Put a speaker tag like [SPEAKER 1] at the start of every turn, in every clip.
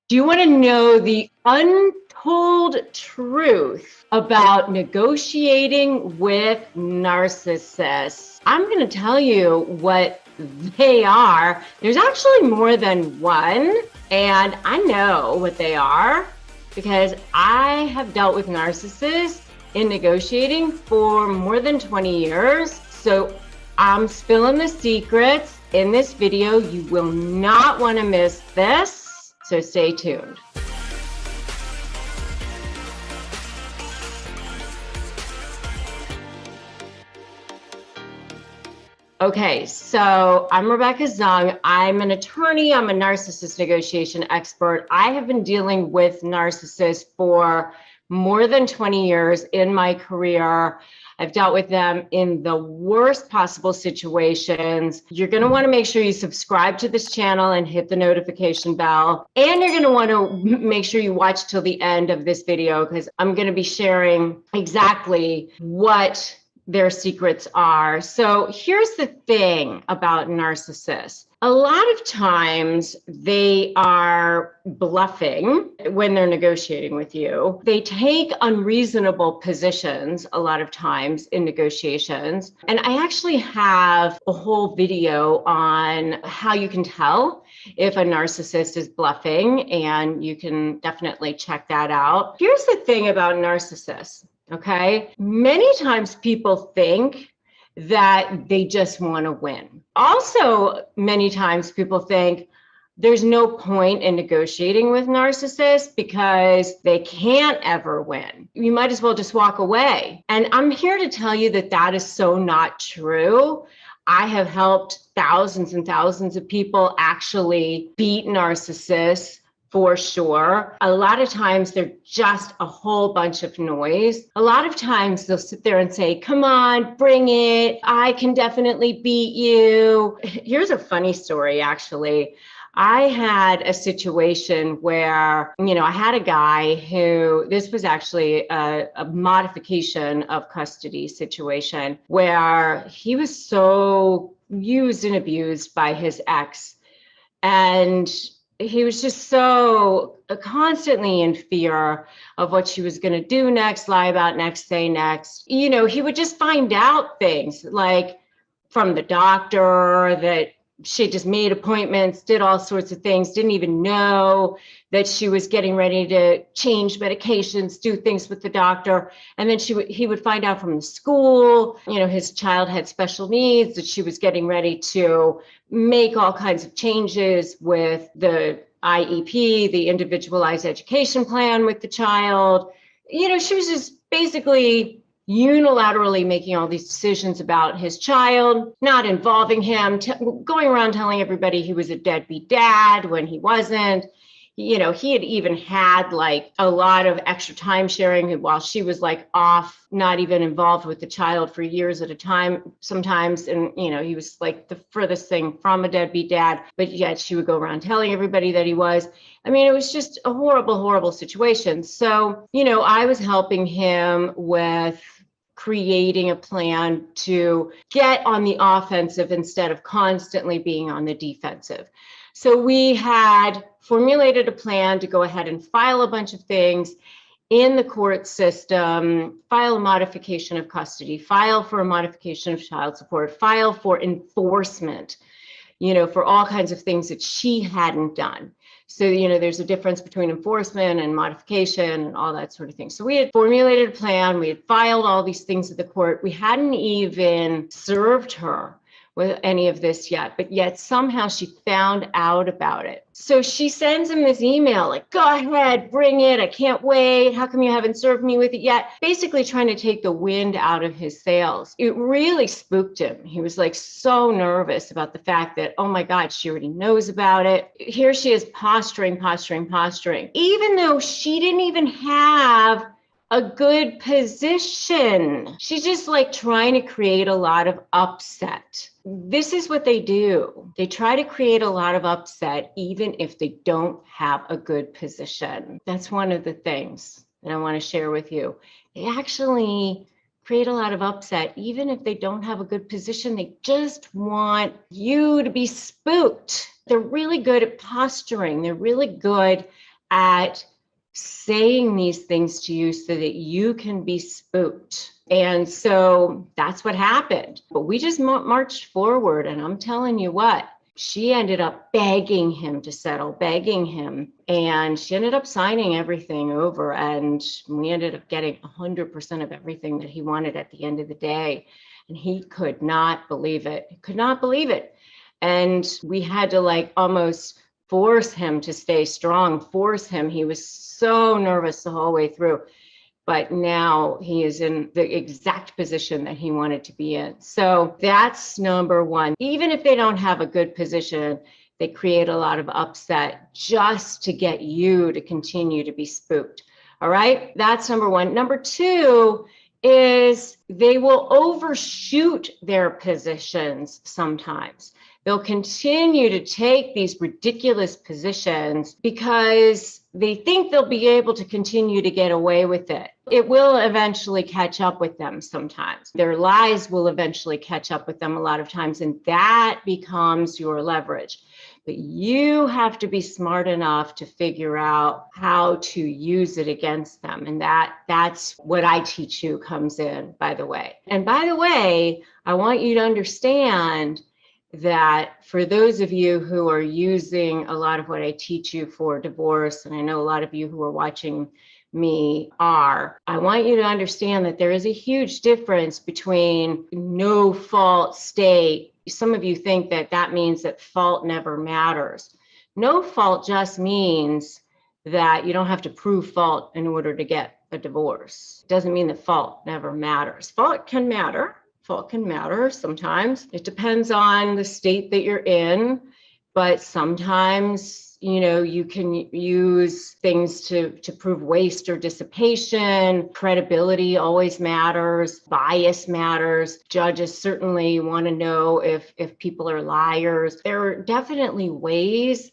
[SPEAKER 1] Do you want to know the untold truth about negotiating with narcissists? I'm going to tell you what they are. There's actually more than one, and I know what they are because I have dealt with narcissists in negotiating for more than 20 years. So I'm spilling the secrets in this video. You will not want to miss this. So stay tuned. Okay, so I'm Rebecca Zung. I'm an attorney. I'm a narcissist negotiation expert. I have been dealing with narcissists for more than 20 years in my career. I've dealt with them in the worst possible situations. You're going to want to make sure you subscribe to this channel and hit the notification bell. And you're going to want to make sure you watch till the end of this video because I'm going to be sharing exactly what their secrets are. So here's the thing about narcissists. A lot of times they are bluffing when they're negotiating with you. They take unreasonable positions a lot of times in negotiations. And I actually have a whole video on how you can tell if a narcissist is bluffing, and you can definitely check that out. Here's the thing about narcissists. Okay. Many times people think that they just want to win. Also, many times people think there's no point in negotiating with narcissists because they can't ever win. You might as well just walk away. And I'm here to tell you that that is so not true. I have helped thousands and thousands of people actually beat narcissists. For sure. A lot of times they're just a whole bunch of noise. A lot of times they'll sit there and say, come on, bring it. I can definitely beat you. Here's a funny story, actually. I had a situation where, I had a guy who, this was actually a modification of custody situation where he was so used and abused by his ex. And he was just so constantly in fear of what she was going to do next, lie about next, say next. He would just find out things like from the doctor that she just made appointments, did all sorts of things, didn't even know that she was getting ready to change medications, do things with the doctor. And then he would find out from the school, his child had special needs, that she was getting ready to make all kinds of changes with the IEP, the individualized education plan with the child. She was just basically unilaterally making all these decisions about his child, not involving him, going around telling everybody he was a deadbeat dad when he wasn't. He had even had like a lot of extra time sharing while she was like off, not even involved with the child for years at a time sometimes. And, he was like the furthest thing from a deadbeat dad, but yet she would go around telling everybody that he was. It was just a horrible, horrible situation. So, I was helping him with creating a plan to get on the offensive instead of constantly being on the defensive. So we had formulated a plan to go ahead and file a bunch of things in the court system, file a modification of custody, file for a modification of child support, file for enforcement, for all kinds of things that she hadn't done. So, there's a difference between enforcement and modification and all that sort of thing. So we had formulated a plan. We had filed all these things at the court. We hadn't even served her with any of this yet, but yet somehow she found out about it. So she sends him this email like, go ahead, bring it. I can't wait. How come you haven't served me with it yet? Basically trying to take the wind out of his sails. It really spooked him. He was like so nervous about the fact that, oh my God, she already knows about it. Here she is posturing, even though she didn't even have a good position. She's just like trying to create a lot of upset. This is what they do. They try to create a lot of upset, even if they don't have a good position. That's one of the things that I want to share with you. They actually create a lot of upset, even if they don't have a good position. They just want you to be spooked. They're really good at posturing. They're really good at saying these things to you so that you can be spooked. And so that's what happened. But we just marched forward, and I'm telling you what, she ended up begging him to settle, begging him. And she ended up signing everything over. And we ended up getting 100% of everything that he wanted at the end of the day. And he could not believe it. He could not believe it. And we had to like almost force him to stay strong, force him. He was so nervous the whole way through. But now he is in the exact position that he wanted to be in. So that's number one. Even if they don't have a good position, they create a lot of upset just to get you to continue to be spooked. All right, that's number one. Number two is they will overshoot their positions sometimes. They'll continue to take these ridiculous positions because they think they'll be able to continue to get away with it. It will eventually catch up with them sometimes. Their lies will eventually catch up with them a lot of times, and that becomes your leverage. But you have to be smart enough to figure out how to use it against them. And that's what I teach you comes in, by the way. And by the way, I want you to understand that for those of you who are using a lot of what I teach you for divorce, and I know a lot of you who are watching me are, I want you to understand that there is a huge difference between no fault state. Some of you think that that means that fault never matters. No fault just means that you don't have to prove fault in order to get a divorce. It doesn't mean that fault never matters. Fault can matter. Fault can matter sometimes. It depends on the state that you're in, but sometimes, you know, you can use things to prove waste or dissipation. Credibility always matters. Bias matters. Judges certainly want to know if people are liars. There are definitely ways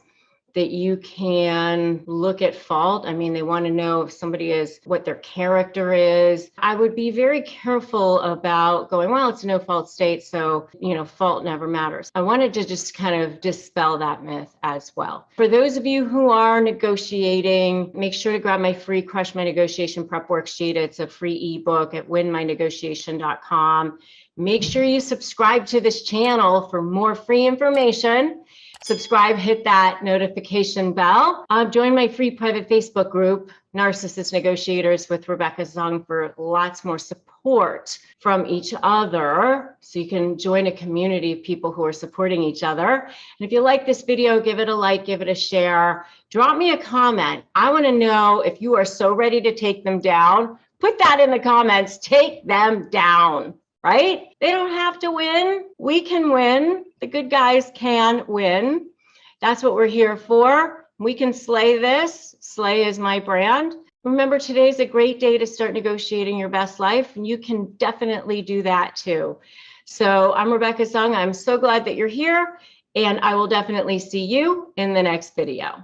[SPEAKER 1] that you can look at fault. I mean, they want to know if somebody is, what their character is. I would be very careful about going, well, it's a no fault state, so, you know, fault never matters. I wanted to just kind of dispel that myth as well. For those of you who are negotiating, make sure to grab my free Crush My Negotiation Prep Worksheet. It's a free ebook at winmynegotiation.com. Make sure you subscribe to this channel for more free information. Subscribe, hit that notification bell. Join my free private Facebook group, Narcissist Negotiators with Rebecca Zung, for lots more support from each other. So you can join a community of people who are supporting each other. And if you like this video, give it a like, give it a share. Drop me a comment. I want to know if you are so ready to take them down. Put that in the comments. Take them down. Right? They don't have to win. We can win. The good guys can win. That's what we're here for. We can slay this. Slay is my brand. Remember, today's a great day to start negotiating your best life, and you can definitely do that too. So I'm Rebecca Zung. I'm so glad that you're here, and I will definitely see you in the next video.